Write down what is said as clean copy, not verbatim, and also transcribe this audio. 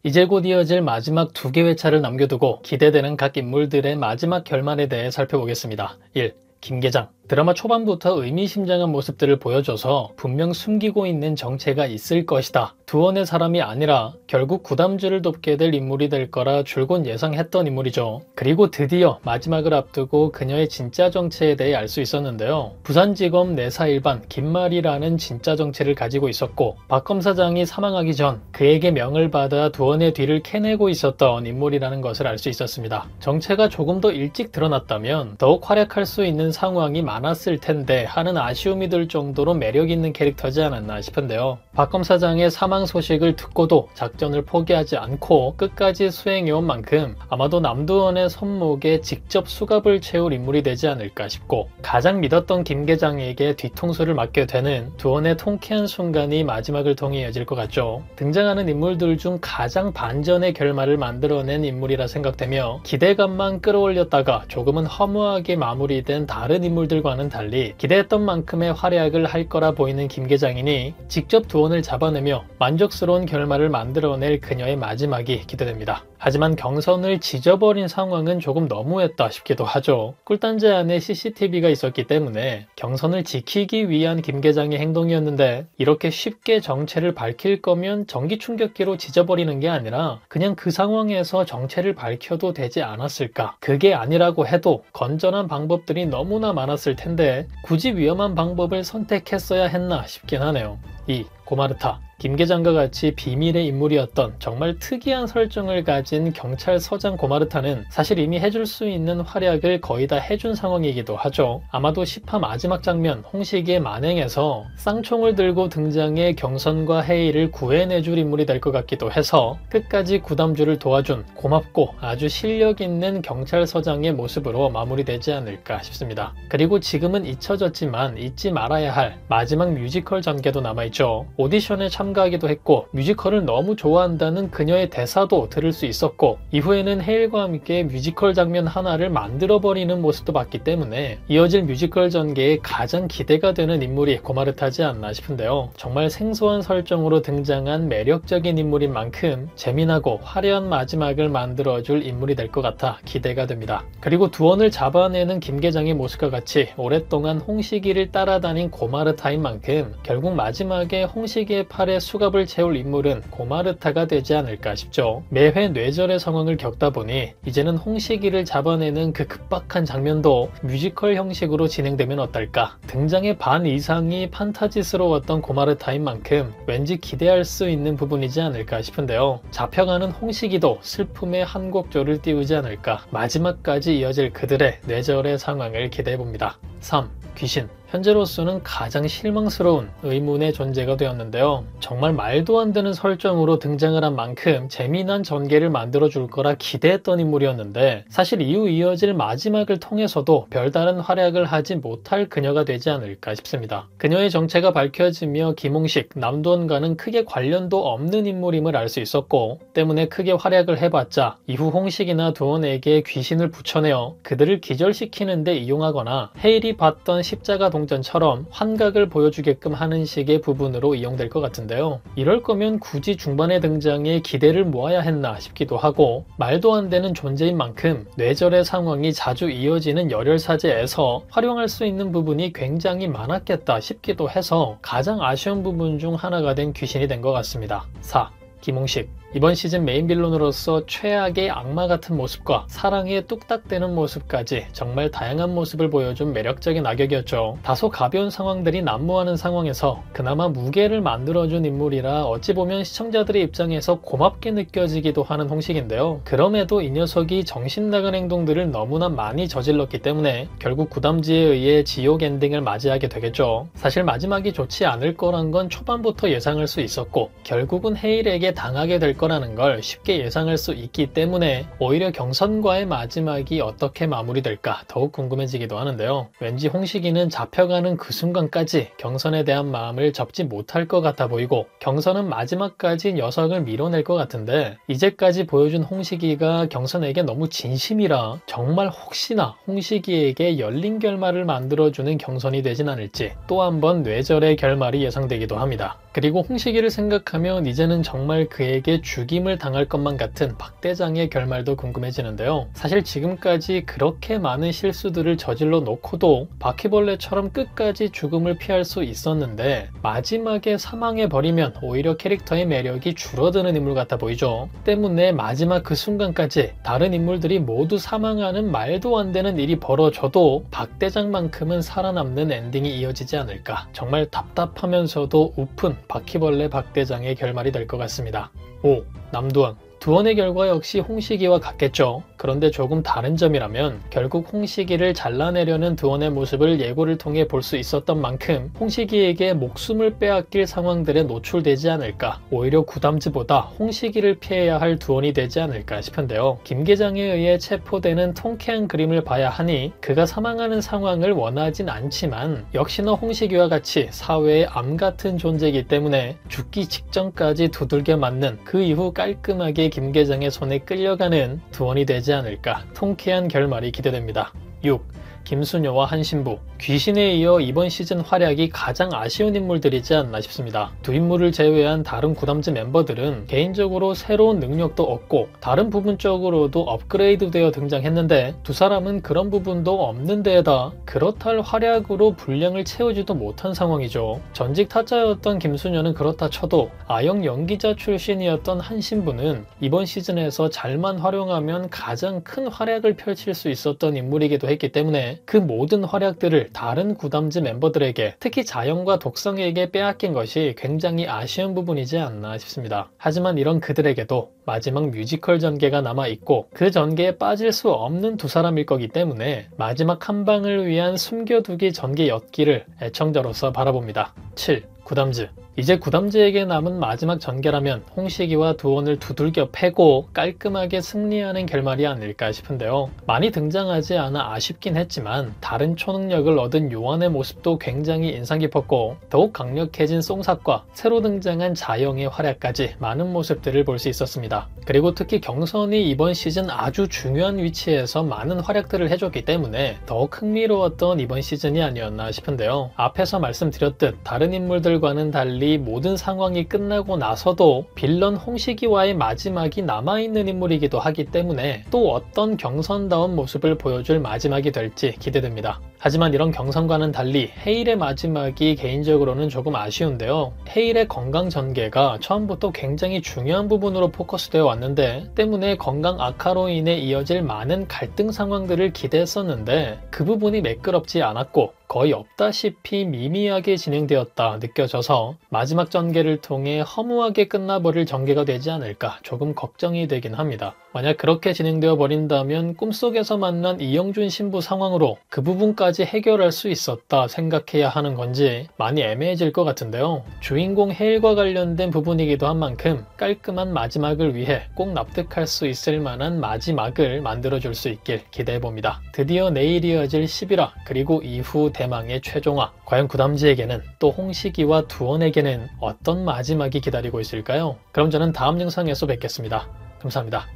이제 곧 이어질 마지막 2개 회차를 남겨두고 기대되는 각 인물들의 마지막 결말에 대해 살펴보겠습니다. 1. 김계장. 드라마 초반부터 의미심장한 모습들을 보여줘서 분명 숨기고 있는 정체가 있을 것이다. 두원의 사람이 아니라 결국 구담주를 돕게 될 인물이 될 거라 줄곧 예상했던 인물이죠. 그리고 드디어 마지막을 앞두고 그녀의 진짜 정체에 대해 알 수 있었는데요. 부산지검 내사일반 김말이라는 진짜 정체를 가지고 있었고 박 검사장이 사망하기 전 그에게 명을 받아 두원의 뒤를 캐내고 있었던 인물이라는 것을 알 수 있었습니다. 정체가 조금 더 일찍 드러났다면 더욱 활약할 수 있는 상황이 많았을 텐데 하는 아쉬움이 들 정도로 매력있는 캐릭터지 않았나 싶은데요. 박 검사장의 사망 소식을 듣고도 작전을 포기하지 않고 끝까지 수행해온 만큼 아마도 남두원의 손목에 직접 수갑을 채울 인물이 되지 않을까 싶고 가장 믿었던 김계장에게 뒤통수를 맞게 되는 두원의 통쾌한 순간이 마지막을 통해 이어질 것 같죠. 등장하는 인물들 중 가장 반전의 결말을 만들어낸 인물이라 생각되며 기대감만 끌어올렸다가 조금은 허무하게 마무리된 다른 인물들과는 달리 기대했던 만큼의 활약을 할 거라 보이는 김계장이니 직접 두원을 잡아내며 만족스러운 결말을 만들어낼 그녀의 마지막이 기대됩니다. 하지만 경선을 지져버린 상황은 조금 너무했다 싶기도 하죠. 꿀단지 안에 CCTV가 있었기 때문에 경선을 지키기 위한 김계장의 행동이었는데 이렇게 쉽게 정체를 밝힐 거면 전기 충격기로 지져버리는 게 아니라 그냥 그 상황에서 정체를 밝혀도 되지 않았을까? 그게 아니라고 해도 건전한 방법들이 너무나 많았을 텐데 굳이 위험한 방법을 선택했어야 했나 싶긴 하네요. 2. 고마르타. 김계장과 같이 비밀의 인물이었던 정말 특이한 설정을 가진 경찰서장 고마르타는 사실 이미 해줄 수 있는 활약을 거의 다 해준 상황이기도 하죠. 아마도 10화 마지막 장면 홍식이의 만행에서 쌍총을 들고 등장해 경선과 해이를 구해내줄 인물이 될 것 같기도 해서 끝까지 구담주를 도와준 고맙고 아주 실력 있는 경찰서장의 모습으로 마무리되지 않을까 싶습니다. 그리고 지금은 잊혀졌지만 잊지 말아야 할 마지막 뮤지컬 전개도 남아있죠. 오디션에 참가하기도 했고 뮤지컬을 너무 좋아한다는 그녀의 대사도 들을 수 있었고 이후에는 헤일과 함께 뮤지컬 장면 하나를 만들어버리는 모습도 봤기 때문에 이어질 뮤지컬 전개에 가장 기대가 되는 인물이 고마르타지 않나 싶은데요. 정말 생소한 설정으로 등장한 매력적인 인물인 만큼 재미나고 화려한 마지막을 만들어줄 인물이 될 것 같아 기대가 됩니다. 그리고 두원을 잡아내는 김계장의 모습과 같이 오랫동안 홍식이를 따라다닌 고마르타인 만큼 결국 마지막에 홍식이의 팔에 수갑을 채울 인물은 고마르타가 되지 않을까 싶죠. 매회 뇌절의 상황을 겪다 보니 이제는 홍식이를 잡아내는 그 급박한 장면도 뮤지컬 형식으로 진행되면 어떨까? 등장의 반 이상이 판타지스러웠던 고마르타인 만큼 왠지 기대할 수 있는 부분이지 않을까 싶은데요. 잡혀가는 홍식이도 슬픔의 한 곡조를 띄우지 않을까? 마지막까지 이어질 그들의 뇌절의 상황을 기대해봅니다. 3. 귀신. 현재로서는 가장 실망스러운 의문의 존재가 되었는데요. 정말 말도 안 되는 설정으로 등장을 한 만큼 재미난 전개를 만들어줄 거라 기대했던 인물이었는데 사실 이후 이어질 마지막을 통해서도 별다른 활약을 하지 못할 그녀가 되지 않을까 싶습니다. 그녀의 정체가 밝혀지며 김홍식, 남두원과는 크게 관련도 없는 인물임을 알 수 있었고 때문에 크게 활약을 해봤자 이후 홍식이나 두원에게 귀신을 붙여내어 그들을 기절시키는데 이용하거나 헤일이 봤던 십자가 동전처럼 환각을 보여주게끔 하는 식의 부분으로 이용될 것 같은데요. 이럴 거면 굳이 중반에 등장해 기대를 모아야 했나 싶기도 하고 말도 안 되는 존재인 만큼 뇌절의 상황이 자주 이어지는 열혈사제에서 활용할 수 있는 부분이 굉장히 많았겠다 싶기도 해서 가장 아쉬운 부분 중 하나가 된 귀신이 된 것 같습니다. 4. 김홍식. 이번 시즌 메인 빌런으로서 최악의 악마 같은 모습과 사랑에 뚝딱대는 모습까지 정말 다양한 모습을 보여준 매력적인 악역이었죠. 다소 가벼운 상황들이 난무하는 상황에서 그나마 무게를 만들어준 인물이라 어찌 보면 시청자들의 입장에서 고맙게 느껴지기도 하는 홍식인데요. 그럼에도 이 녀석이 정신 나간 행동들을 너무나 많이 저질렀기 때문에 결국 구담지에 의해 지옥 엔딩을 맞이하게 되겠죠. 사실 마지막이 좋지 않을 거란 건 초반부터 예상할 수 있었고 결국은 헤일에게 당하게 될 거라는 걸 쉽게 예상할 수 있기 때문에 오히려 경선과의 마지막이 어떻게 마무리될까 더욱 궁금해지기도 하는데요. 왠지 홍식이는 잡혀가는 그 순간까지 경선에 대한 마음을 접지 못할 것 같아 보이고 경선은 마지막까지 녀석을 밀어낼 것 같은데 이제까지 보여준 홍식이가 경선에게 너무 진심이라 정말 혹시나 홍식이에게 열린 결말을 만들어주는 경선이 되진 않을지 또 한 번 뇌절의 결말이 예상되기도 합니다. 그리고 홍식이를 생각하면 이제는 정말 그에게 죽임을 당할 것만 같은 박 대장의 결말도 궁금해지는데요. 사실 지금까지 그렇게 많은 실수들을 저질러 놓고도 바퀴벌레처럼 끝까지 죽음을 피할 수 있었는데 마지막에 사망해버리면 오히려 캐릭터의 매력이 줄어드는 인물 같아 보이죠. 때문에 마지막 그 순간까지 다른 인물들이 모두 사망하는 말도 안 되는 일이 벌어져도 박 대장만큼은 살아남는 엔딩이 이어지지 않을까. 정말 답답하면서도 우픈 바퀴벌레 박 대장의 결말이 될 것 같습니다. 5. 남두원. 두원의 결과 역시 홍식이와 같겠죠. 그런데 조금 다른 점이라면 결국 홍식이를 잘라내려는 두원의 모습을 예고를 통해 볼 수 있었던 만큼 홍식이에게 목숨을 빼앗길 상황들에 노출되지 않을까, 오히려 구담즈보다 홍식이를 피해야 할 두원이 되지 않을까 싶은데요. 김계장에 의해 체포되는 통쾌한 그림을 봐야 하니 그가 사망하는 상황을 원하진 않지만 역시나 홍식이와 같이 사회의 암 같은 존재이기 때문에 죽기 직전까지 두들겨 맞는 그 이후 깔끔하게 김계장의 손에 끌려가는 두원이 되지 않을까. 통쾌한 결말이 기대됩니다. 6. 김수녀와 한신부. 귀신에 이어 이번 시즌 활약이 가장 아쉬운 인물들이지 않나 싶습니다. 두 인물을 제외한 다른 구담즈 멤버들은 개인적으로 새로운 능력도 얻고 다른 부분적으로도 업그레이드 되어 등장했는데 두 사람은 그런 부분도 없는 데에다 그렇다 할 활약으로 분량을 채우지도 못한 상황이죠. 전직 타짜였던 김수녀는 그렇다 쳐도 아역 연기자 출신이었던 한신부는 이번 시즌에서 잘만 활용하면 가장 큰 활약을 펼칠 수 있었던 인물이기도 했기 때문에 그 모든 활약들을 다른 구담즈 멤버들에게, 특히 자영과 독성에게 빼앗긴 것이 굉장히 아쉬운 부분이지 않나 싶습니다. 하지만 이런 그들에게도 마지막 뮤지컬 전개가 남아있고 그 전개에 빠질 수 없는 두 사람일 거기 때문에 마지막 한 방을 위한 숨겨두기 전개였기를 애청자로서 바라봅니다. 7. 구담즈. 이제 구담즈에게 남은 마지막 전개라면 홍식이와 두원을 두들겨 패고 깔끔하게 승리하는 결말이 아닐까 싶은데요. 많이 등장하지 않아 아쉽긴 했지만 다른 초능력을 얻은 요한의 모습도 굉장히 인상 깊었고 더욱 강력해진 쏭삭과 새로 등장한 자영의 활약까지 많은 모습들을 볼 수 있었습니다. 그리고 특히 경선이 이번 시즌 아주 중요한 위치에서 많은 활약들을 해줬기 때문에 더욱 흥미로웠던 이번 시즌이 아니었나 싶은데요. 앞에서 말씀드렸듯 다른 인물들과는 달리 모든 상황이 끝나고 나서도 빌런 홍식이와의 마지막이 남아있는 인물이기도 하기 때문에 또 어떤 경선다운 모습을 보여줄 마지막이 될지 기대됩니다. 하지만 이런 경선과는 달리 헤일의 마지막이 개인적으로는 조금 아쉬운데요. 헤일의 건강 전개가 처음부터 굉장히 중요한 부분으로 포커스되어 왔는데 때문에 건강 악화로 인해 이어질 많은 갈등 상황들을 기대했었는데 그 부분이 매끄럽지 않았고 거의 없다시피 미미하게 진행되었다 느껴져서 마지막 전개를 통해 허무하게 끝나버릴 전개가 되지 않을까 조금 걱정이 되긴 합니다. 만약 그렇게 진행되어 버린다면 꿈속에서 만난 이영준 신부 상황으로 그 부분까지 해결할 수 있었다 생각해야 하는 건지 많이 애매해질 것 같은데요. 주인공 헤일과 관련된 부분이기도 한 만큼 깔끔한 마지막을 위해 꼭 납득할 수 있을 만한 마지막을 만들어줄 수 있길 기대해봅니다. 드디어 내일 이어질 11화 그리고 이후 대망의 최종화, 과연 구담즈에게는 또 홍식이와 두원에게는 어떤 마지막이 기다리고 있을까요? 그럼 저는 다음 영상에서 뵙겠습니다. 감사합니다.